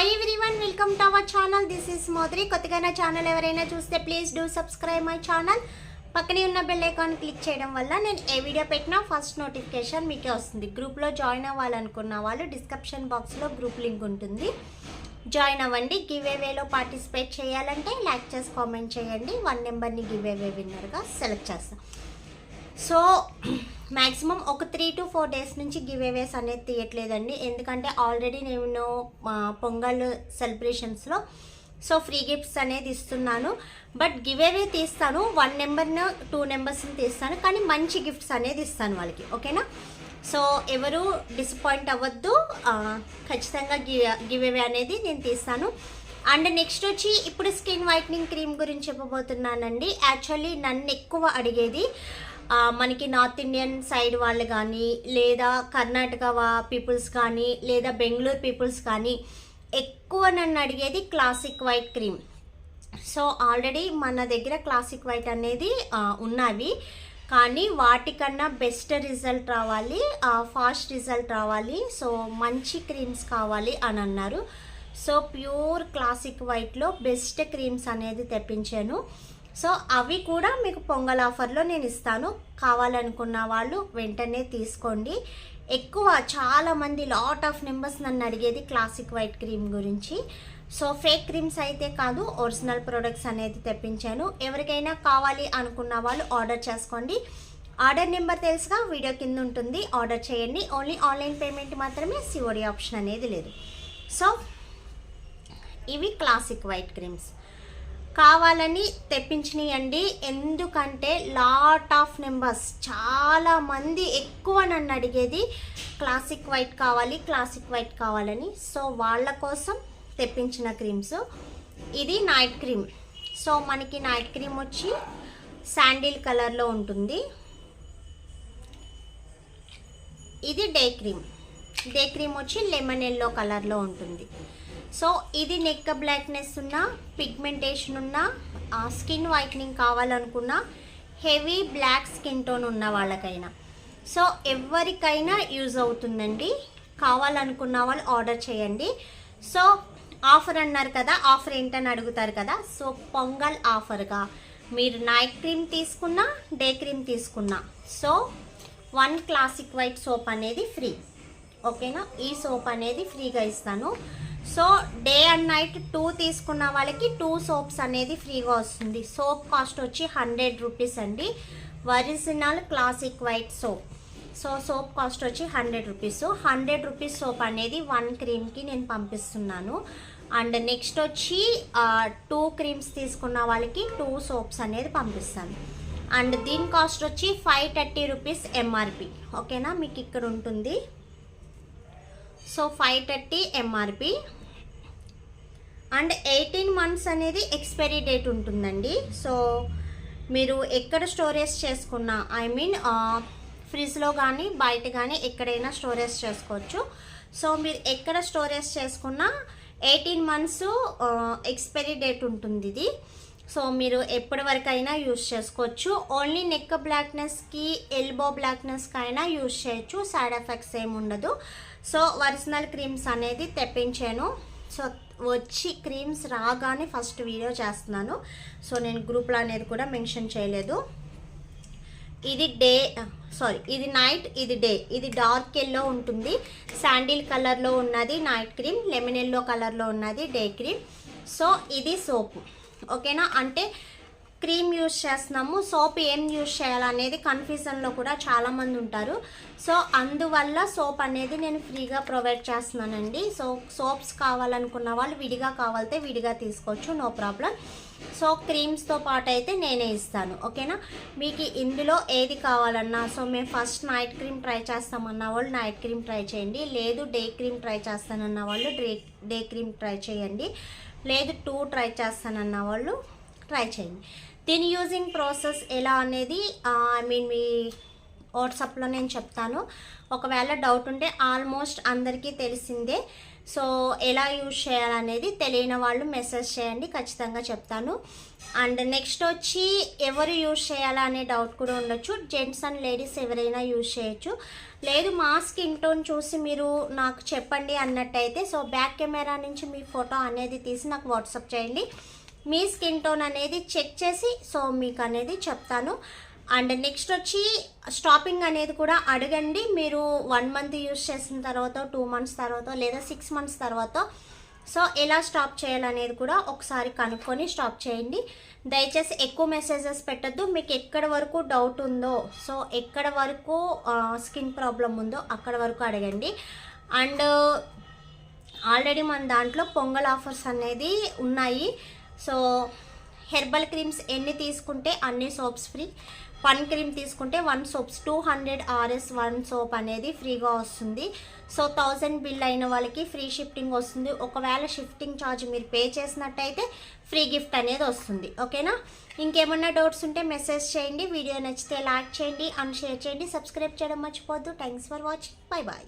Hi everyone, welcome to our channel. This is మోద్రి. కొత్తగా నా ఛానల్ ఎవరైనా చూస్తే please do subscribe my channel. పక్కనే ఉన్న బెల్ ఐకాన్ క్లిక్ చేయడం వల్ల నేను ఏ వీడియో పెట్టినా ఫస్ట్ నోటిఫికేషన్ మీకే వస్తుంది. గ్రూప్లో జాయిన్ అవ్వాలనుకున్న వాళ్ళు డిస్క్రిప్షన్ బాక్స్లో గ్రూప్ లింక్ ఉంటుంది, జాయిన్ అవ్వండి. గివ్ అవేలో పార్టిసిపేట్ చేయాలంటే లైక్ చేసి కామెంట్ చేయండి. 1 నెంబర్ని గివ్ అవే విన్నర్గా సెలెక్ట్ చేస్తాం. సో మ్యాక్సిమం ఒక 3 to 4 డేస్ నుంచి గివ్ అవేస్ అనేది తీయట్లేదండి, ఎందుకంటే ఆల్రెడీ నేను పొంగల్ సెలబ్రేషన్స్లో సో ఫ్రీ గిఫ్ట్స్ అనేది ఇస్తున్నాను. బట్ గివ్ అవే తీస్తాను, 1 నెంబర్ను 2 నెంబర్స్ని తీస్తాను, కానీ మంచి గిఫ్ట్స్ అనేది ఇస్తాను వాళ్ళకి. ఓకేనా? సో ఎవరు డిసప్పాయింట్ అవ్వద్దు, ఖచ్చితంగా గివ్ అవే అనేది నేను తీస్తాను. అండ్ నెక్స్ట్ వచ్చి ఇప్పుడు స్కిన్ వైట్నింగ్ క్రీమ్ గురించి చెప్పబోతున్నానండి. యాక్చువల్లీ నన్ను ఎక్కువ అడిగేది మనకి నార్త్ ఇండియన్ సైడ్ వాళ్ళు కానీ, లేదా కర్ణాటక పీపుల్స్ కానీ, లేదా బెంగళూరు పీపుల్స్ కానీ ఎక్కువ నన్ను అడిగేది classic white cream. So already మన దగ్గర క్లాసిక్ వైట్ అనేది ఉన్నవి, కానీ వాటికన్నా బెస్ట్ రిజల్ట్ రావాలి, ఫాస్ట్ రిజల్ట్ రావాలి, సో మంచి క్రీమ్స్ కావాలి అని అన్నారు. సో ప్యూర్ క్లాసిక్ వైట్లో బెస్ట్ క్రీమ్స్ అనేది తెప్పించాను. సో అవి కూడా మీకు పొంగల్ ఆఫర్లో నేను ఇస్తాను. కావాలనుకున్న వాళ్ళు వెంటనే తీసుకోండి. ఎక్కువ చాలామంది లాట్ ఆఫ్ నెంబర్స్ నన్ను అడిగేది క్లాసిక్ వైట్ క్రీమ్ గురించి. సో ఫేక్ క్రీమ్స్ అయితే కాదు, ఒరిజినల్ ప్రొడక్ట్స్ అనేది తెప్పించాను. ఎవరికైనా కావాలి అనుకున్న వాళ్ళు ఆర్డర్ చేసుకోండి. ఆర్డర్ నెంబర్ తెలుసుగా, వీడియో కింద ఉంటుంది, ఆర్డర్ చేయండి. ఓన్లీ ఆన్లైన్ పేమెంట్ మాత్రమే, సిఓడి ఆప్షన్ అనేది లేదు. సో ఇవి క్లాసిక్ వైట్ క్రీమ్స్ కావాలని తెప్పించినాయండి, ఎందుకంటే లాట్ ఆఫ్ నెంబర్స్ చాలామంది ఎక్కువ నన్ను అడిగేది క్లాసిక్ వైట్ కావాలి, క్లాసిక్ వైట్ కావాలని. సో వాళ్ళ కోసం తెప్పించిన క్రీమ్స్. ఇది నైట్ క్రీమ్. సో మనకి నైట్ క్రీమ్ వచ్చి శాండిల్ కలర్లో ఉంటుంది. ఇది డే క్రీమ్. డే క్రీమ్ వచ్చి లెమన్ ఎల్లో కలర్లో ఉంటుంది. సో ఇది నెక్ బ్లాక్నెస్ ఉన్న, పిగ్మెంటేషన్ ఉన్న, స్కిన్ వైట్నింగ్ కావాలనుకున్న, హెవీ బ్లాక్ స్కిన్ టోన్ ఉన్న వాళ్ళకైనా, సో ఎవరికైనా యూజ్ అవుతుందండి. కావాలనుకున్న వాళ్ళు ఆర్డర్ చేయండి. సో ఆఫర్ అన్నారు కదా, ఆఫర్ ఏంటని అడుగుతారు కదా. సో పొంగల్ ఆఫర్గా మీరు నైట్ క్రీమ్ తీసుకున్నా, డే క్రీమ్ తీసుకున్నా, సో 1 క్లాసిక్ వైట్ సోప్ అనేది ఫ్రీ. ఓకేనా? ఈ సోప్ అనేది ఫ్రీగా ఇస్తాను. సో డే అండ్ నైట్ 2 తీసుకున్న వాళ్ళకి 2 సోప్స్ అనేది ఫ్రీగా వస్తుంది. సోప్ కాస్ట్ వచ్చి 100 రూపీస్ అండి, original classic white soap. So soap cost వచ్చి 100 రూపీస్. 100 రూపీస్ సోప్ అనేది 1 క్రీమ్కి నేను పంపిస్తున్నాను. అండ్ నెక్స్ట్ వచ్చి 2 క్రీమ్స్ తీసుకున్న వాళ్ళకి 2 సోప్స్ అనేది పంపిస్తాను. అండ్ దీని కాస్ట్ వచ్చి 530 రూపీస్ ఎంఆర్పి. ఓకేనా? మీకు ఇక్కడ ఉంటుంది. So 530 MRP. అండ్ 18 months అనేది ఎక్స్పైరీ డేట్ ఉంటుందండి. సో మీరు ఎక్కడ స్టోరేజ్ చేసుకున్నా, ఐ మీన్ ఫ్రిడ్జ్లో కానీ బయట కానీ ఎక్కడైనా స్టోరేజ్ చేసుకోవచ్చు. సో మీరు ఎక్కడ స్టోరేజ్ చేసుకున్నా 18 months ఎక్స్పైరీ డేట్ ఉంటుంది ఇది. సో మీరు ఎప్పటి వరకు అయినా యూజ్ చేసుకోవచ్చు. ఓన్లీ నెక్ బ్లాక్నెస్కి, ఎల్బో బ్లాక్నెస్కి అయినా యూజ్ చేయొచ్చు, సైడ్ ఎఫెక్ట్స్ ఏమి ఉండదు. సో ఒరిజినల్ క్రీమ్స్ అనేది తెప్పించాను. సో వచ్చి క్రీమ్స్ రాగానే ఫస్ట్ వీడియో చేస్తున్నాను. సో నేను గ్రూప్లో అనేది కూడా మెన్షన్ చేయలేదు. ఇది ఇది నైట్, ఇది డే. ఇది డార్క్ ఎల్లో ఉంటుంది, శాండిల్ కలర్లో ఉన్నది నైట్ క్రీమ్, లెమన్ ఎల్లో కలర్లో ఉన్నది డే క్రీమ్. సో ఇది సోపు. ఓకేనా? అంటే క్రీమ్ యూజ్ చేస్తున్నాము, సోప్ ఏం యూజ్ చేయాలనేది కన్ఫ్యూజన్లో కూడా చాలామంది ఉంటారు. సో అందువల్ల సోప్ అనేది నేను ఫ్రీగా ప్రొవైడ్ చేస్తున్నానండి. సో సోప్స్ కావాలనుకున్న వాళ్ళు విడిగా కావాలితే విడిగా తీసుకోవచ్చు, నో ప్రాబ్లం. సో క్రీమ్స్తో పాటు అయితే నేనే ఇస్తాను. ఓకేనా? మీకు ఇందులో ఏది కావాలన్నా, సో మేము ఫస్ట్ నైట్ క్రీమ్ ట్రై చేస్తామన్న వాళ్ళు నైట్ క్రీమ్ ట్రై చేయండి, లేదు డే క్రీమ్ ట్రై చేస్తానన్న వాళ్ళు డే క్రీమ్ ట్రై చేయండి, లేదు 2 ట్రై చేస్తానన్న వాళ్ళు ట్రై చేయండి. దీని యూజింగ్ ప్రాసెస్ ఎలా అనేది ఐ మీన్ మీ వాట్సాప్లో నేను చెప్తాను. ఒకవేళ డౌట్ ఉంటే ఆల్మోస్ట్ అందరికీ తెలిసిందే. సో ఎలా యూజ్ చేయాలనేది తెలియని వాళ్ళు మెసేజ్ చేయండి, ఖచ్చితంగా చెప్తాను. అండ్ నెక్స్ట్ వచ్చి ఎవరు యూజ్ చేయాలా అనే డౌట్ కూడా ఉండొచ్చు. జెంట్స్ అండ్ లేడీస్ ఎవరైనా యూజ్ చేయొచ్చు. లేదు మా స్కిన్ టోన్ చూసి మీరు నాకు చెప్పండి అన్నట్టయితే సో బ్యాక్ కెమెరా నుంచి మీ ఫోటో అనేది తీసి నాకు వాట్సాప్ చేయండి. మీ స్కిన్ టోన్ అనేది చెక్ చేసి సో మీకు అనేది చెప్తాను. అండ్ నెక్స్ట్ వచ్చి స్టాపింగ్ అనేది కూడా అడగండి. మీరు 1 మంత్ యూజ్ చేసిన తర్వాత 2 మంత్స్ తర్వాత లేదా 6 మంత్స్ తర్వాత సో ఎలా స్టాప్ చేయాలనేది కూడా ఒకసారి కనుక్కొని స్టాప్ చేయండి. దయచేసి ఎక్కువ మెసేజెస్ పెట్టద్దు. మీకు ఎక్కడ వరకు డౌట్ ఉందో సో ఎక్కడ వరకు స్కిన్ ప్రాబ్లం ఉందో అక్కడ వరకు అడగండి. అండ్ ఆల్రెడీ మన దాంట్లో పొంగల్ ఆఫర్స్ అనేది ఉన్నాయి. సో హెర్బల్ క్రీమ్స్ ఎన్ని తీసుకుంటే అన్ని సోప్స్ ఫ్రీ. 1 క్రీమ్ తీసుకుంటే 1 సోప్స్ 200 RS 1 సోప్ అనేది ఫ్రీగా వస్తుంది. సో 1000 బిల్ అయిన వాళ్ళకి ఫ్రీ షిఫ్టింగ్ వస్తుంది. ఒకవేళ షిఫ్టింగ్ ఛార్జ్ మీరు పే చేసినట్టయితే ఫ్రీ గిఫ్ట్ అనేది వస్తుంది. ఓకేనా? ఇంకేమన్నా డౌట్స్ ఉంటే మెసేజ్ చేయండి. వీడియో నచ్చితే లైక్ చేయండి అండ్ షేర్ చేయండి. సబ్స్క్రైబ్ చేయడం మర్చిపోవద్దు. Thanks for watching. Bye bye.